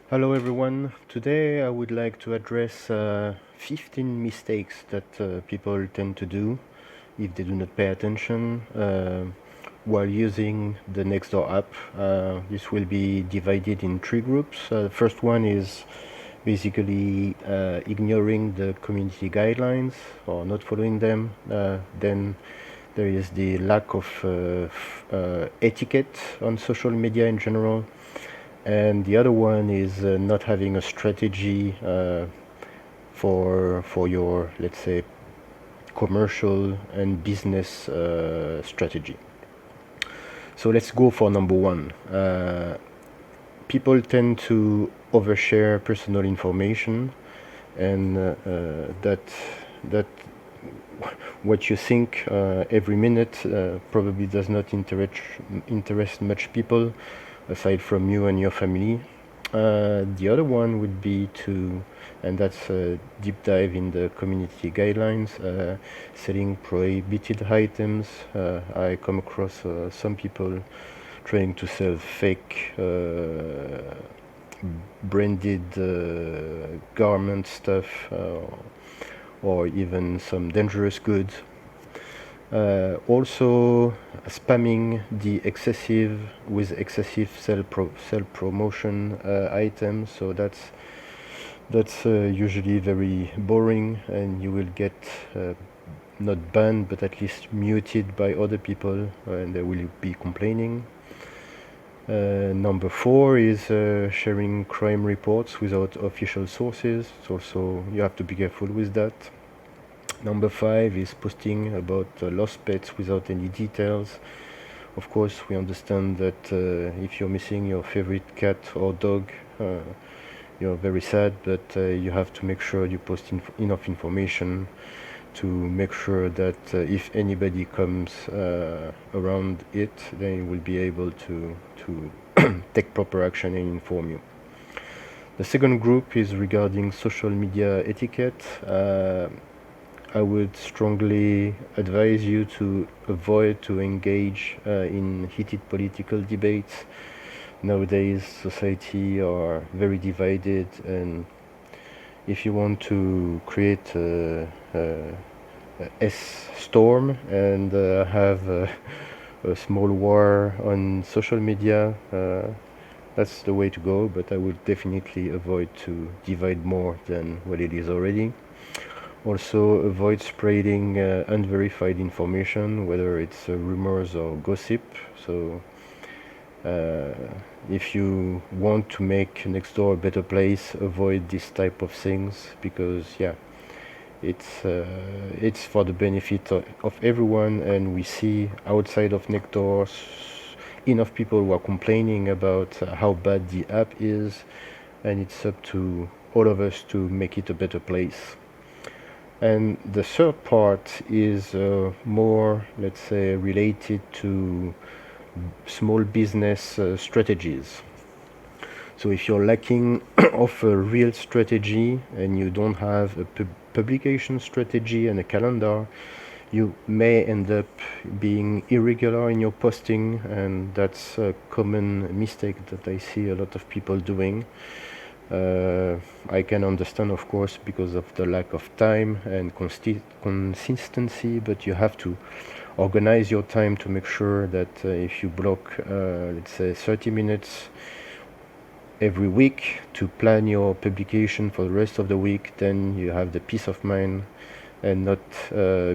Hello everyone. Today I would like to address 15 mistakes that people tend to do if they do not pay attention while using the Nextdoor app. This will be divided in three groups. The first one is basically ignoring the community guidelines or not following them. Then there is the lack of etiquette on social media in general. And the other one is not having a strategy for your, let's say, commercial and business strategy. So let's go for number one. People tend to overshare personal information, and that what you think every minute probably does not interest much people aside from you and your family. The other one would be and that's a deep dive in the community guidelines, selling prohibited items. I come across some people trying to sell fake branded garment stuff or even some dangerous goods. Also spamming the excessive sell promotion items, so that's usually very boring, and you will get not banned but at least muted by other people, and they will be complaining. Number four is sharing crime reports without official sources. So you have to be careful with that. Number five is posting about lost pets without any details. Of course, we understand that if you're missing your favorite cat or dog, you're very sad, but you have to make sure you post enough information to make sure that if anybody comes around it, they will be able to take proper action and inform you. The second group is regarding social media etiquette. I would strongly advise you to avoid to engage in heated political debates. Nowadays, society are very divided, and if you want to create a S-storm and have a small war on social media, that's the way to go, but I would definitely avoid to divide more than what it is already. Also, avoid spreading unverified information, whether it's rumors or gossip. So if you want to make Nextdoor a better place, avoid this type of things, because it's for the benefit of everyone, and we see outside of Nextdoor enough people who are complaining about how bad the app is, and it's up to all of us to make it a better place. And the third part is more, let's say, related to small business strategies. So if you're lacking of a real strategy and you don't have a publication strategy and a calendar, you may end up being irregular in your posting, and that's a common mistake that I see a lot of people doing. I can understand, of course, because of the lack of time and consistency, but you have to organize your time to make sure that if you block, let's say, 30 minutes every week to plan your publication for the rest of the week, then you have the peace of mind and not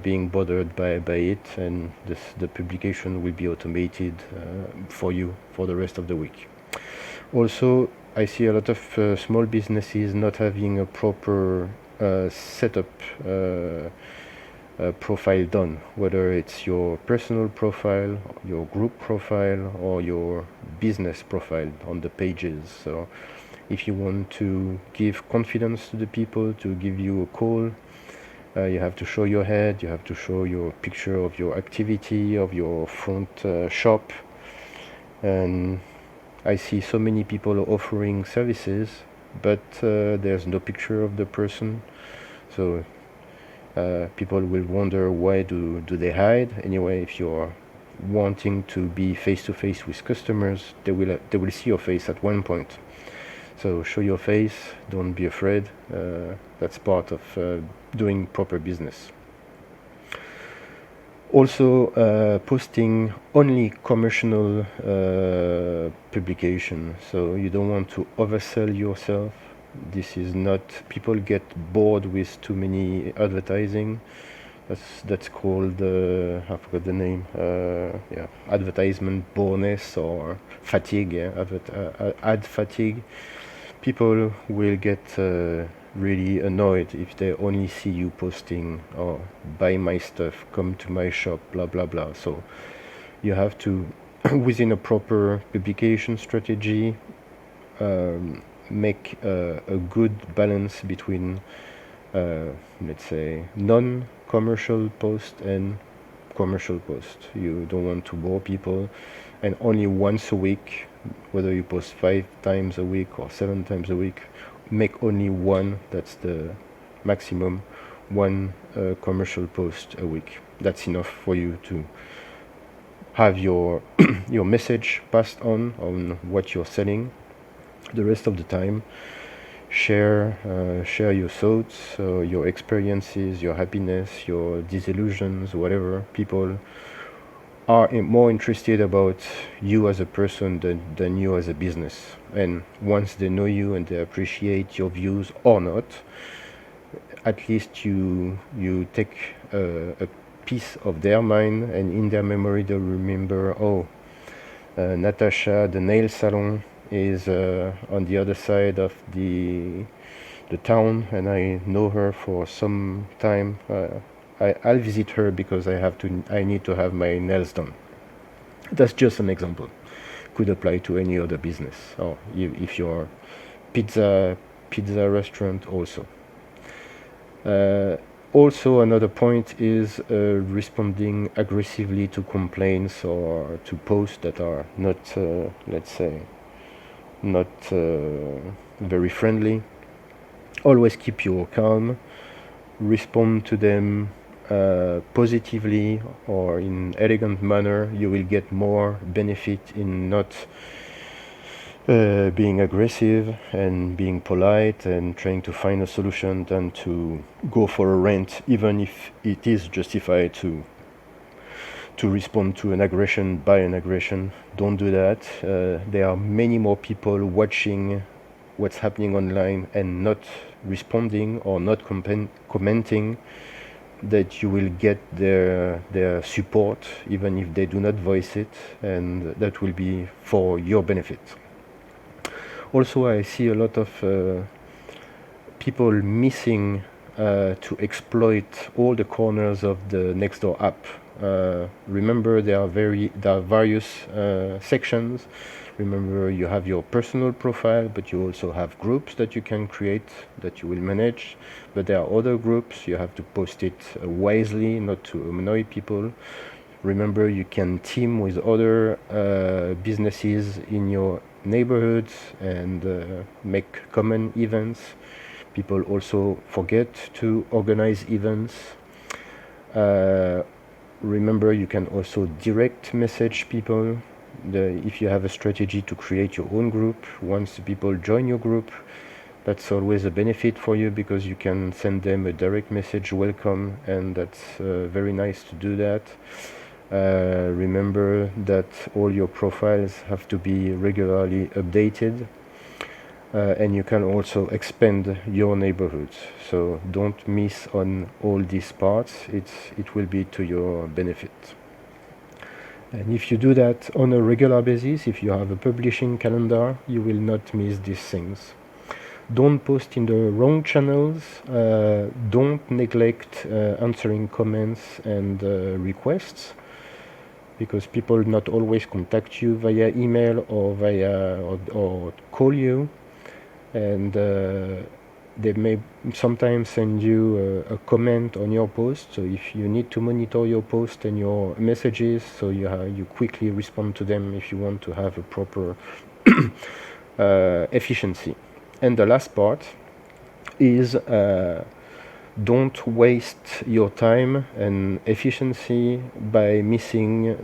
being bothered by it, and the publication will be automated for you for the rest of the week. Also, I see a lot of small businesses not having a proper setup profile done, whether it's your personal profile, your group profile, or your business profile on the pages. So if you want to give confidence to the people to give you a call, you have to show your head, you have to show your picture of your activity, of your front shop. And I see so many people offering services, but there's no picture of the person. So people will wonder, why do they hide? Anyway, if you're wanting to be face-to-face with customers, they will see your face at one point. So show your face, don't be afraid. That's part of doing proper business. Also, posting only commercial publication. So you don't want to oversell yourself. This is not, people get bored with too many advertising. That's called, I forgot the name, yeah, advertisement boredness or fatigue, yeah, ad fatigue. People will get really annoyed if they only see you posting, oh, buy my stuff, come to my shop, blah blah blah. So you have to, within a proper publication strategy, make a good balance between, let's say, non-commercial post and commercial post. You don't want to bore people, and only once a week, whether you post 5 times a week or 7 times a week, make only one, that's the maximum, one commercial post a week. That's enough for you to have your your message passed on what you're selling. The rest of the time, share your thoughts, your experiences, your happiness, your disillusions, whatever. People are more interested about you as a person than you as a business. And once they know you and they appreciate your views or not, at least you take a piece of their mind, and in their memory they'll remember, oh, Natasha, the nail salon, is on the other side of the town, and I know her for some time. I'll visit her because I need to have my nails done. That's just an example. Could apply to any other business, or if you're pizza restaurant also. Also, another point is responding aggressively to complaints or to posts that are not, let's say, not very friendly. Always keep your calm, respond to them positively or in elegant manner. You will get more benefit in not being aggressive and being polite and trying to find a solution than to go for a rant, even if it is justified to respond to an aggression by an aggression. Don't do that. There are many more people watching what's happening online and not responding or not commenting, that you will get their support even if they do not voice it, and that will be for your benefit. Also, I see a lot of people missing to exploit all the corners of the Nextdoor app. Remember, there are various sections. Remember, you have your personal profile, but you also have groups that you can create that you will manage. But there are other groups. You have to post it wisely, not to annoy people. Remember, you can team with other businesses in your neighborhoods and make common events. People also forget to organize events. Remember, you can also direct message people. If you have a strategy to create your own group, once people join your group, that's always a benefit for you because you can send them a direct message, welcome, and that's very nice to do that. Remember that all your profiles have to be regularly updated, and you can also expand your neighborhoods. So don't miss on all these parts. It will be to your benefit. And if you do that on a regular basis, if you have a publishing calendar, you will not miss these things. Don't post in the wrong channels. Don't neglect answering comments and requests, because people not always contact you via email or or call you, and they may sometimes send you a comment on your post. So if you need to monitor your post and your messages, so you quickly respond to them if you want to have a proper efficiency. And the last part is don't waste your time and efficiency by missing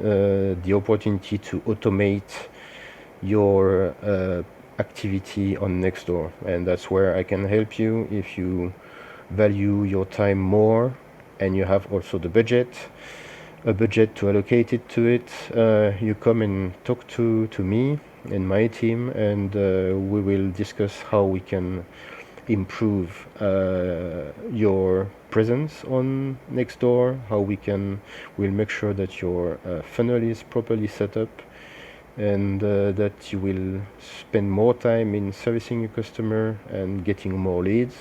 the opportunity to automate your activity on Nextdoor, and that's where I can help you if you value your time more and you have also the budget, a budget to allocate it to it. You come and talk to me and my team, and we will discuss how we can improve your presence on Nextdoor, how we'll make sure that your funnel is properly set up, and that you will spend more time in servicing your customer and getting more leads,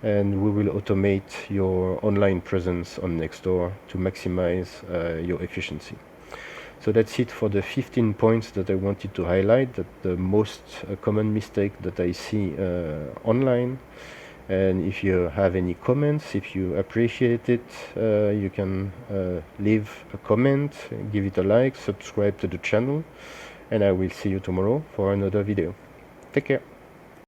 and we will automate your online presence on Nextdoor to maximize your efficiency. So that's it for the 15 points that I wanted to highlight, that the most common mistake that I see online. And if you have any comments, if you appreciate it, you can leave a comment, give it a like, subscribe to the channel, and I will see you tomorrow for another video. Take care.